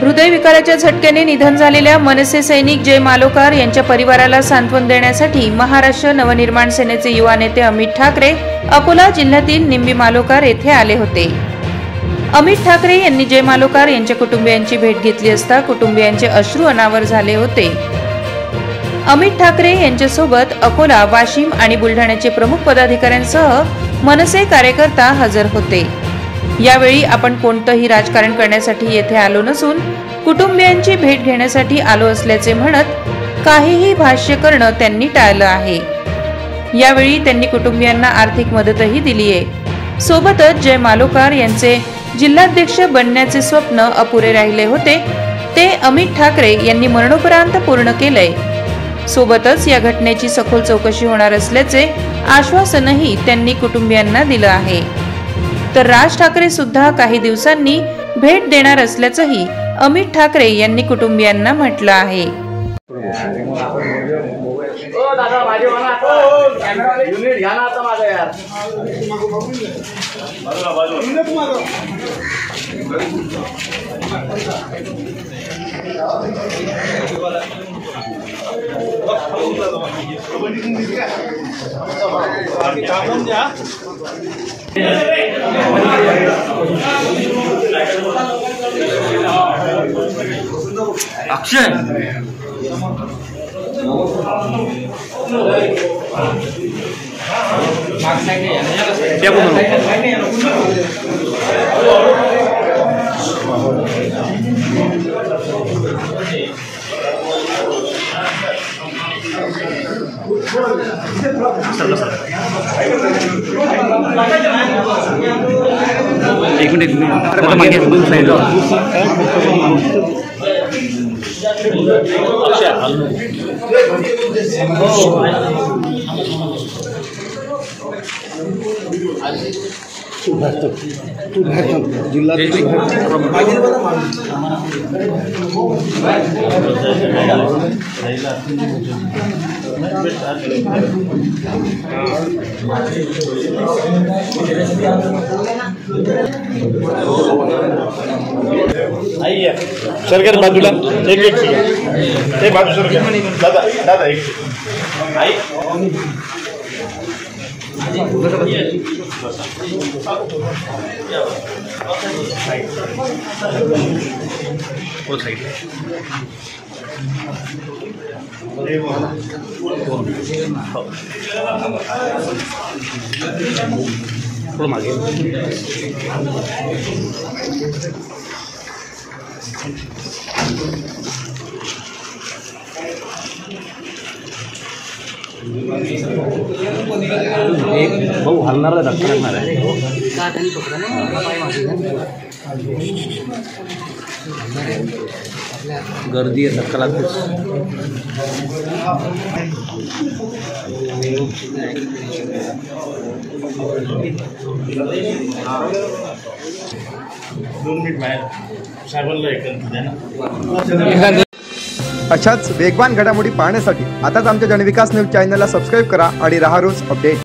हृदयविकाराच्या झटक्याने निधन झालेल्या मनसे सैनिक जय मालोकार यांच्या परिवाराला सांत्वन देण्यासाठी महाराष्ट्र नवनिर्माण सेनेचे युवा नेते अमित ठाकरे अकोला जिल्ह्यातील निंबी मालोकार येथे आले होते। अमित ठाकरे यांनी जय मालोकार यांच्या कुटुंबियांची भेट घेतली असता कुटुंबियांचे अश्रू अनावर झाले होते। अमित ठाकरे यांच्यासोबत अकोला, वाशिम आणि बुलढाण्याचे प्रमुख पदाधिकाऱ्यांसह मनसे कार्यकर्ता हजर होते। यावेळी आपण कोणतेही राजकारण करण्यासाठी येथे आलो नसून कुटुंबियांची भेट घेण्यासाठी आलो असल्याचे म्हणत काहीही भाष्य करणं त्यांनी टाळलं आहे। यावेळी त्यांनी कुटुंबियांना आर्थिक मदतही दिली आहे। सोबतच जय मालोकार यांचे जिल्हाध्यक्ष बनण्याचे स्वप्न अपुरे राहिले होते ते अमित ठाकरे यांनी मरणोपरांत पूर्ण केलंय। सोबतच या घटनेची सखोल चौकशी होणार असल्याचे आश्वासनही त्यांनी कुटुंबियांना दिलं आहे। तर राज ठाकरे सुद्धा काही दिवसांनी भेट देणार असल्याचंही अमित ठाकरे यांनी कुटुंबियांना म्हटलं आहे। अक्षय एक मिनिट जिल्हा सरकार बाजूला एक बाजू सर दादा दादा एक वो साइड थोड़ा मागे एक भाऊ हलणार आहे, धक्का लागणार आहे। गर्दी आहे, धक्का लागतो। अशाच वेगवान घडामोडी पाहण्यासाठी आताच आमच्या जनविकास न्यूज चॅनलला सबस्क्राईब करा आणि रहा रोज अपडेट।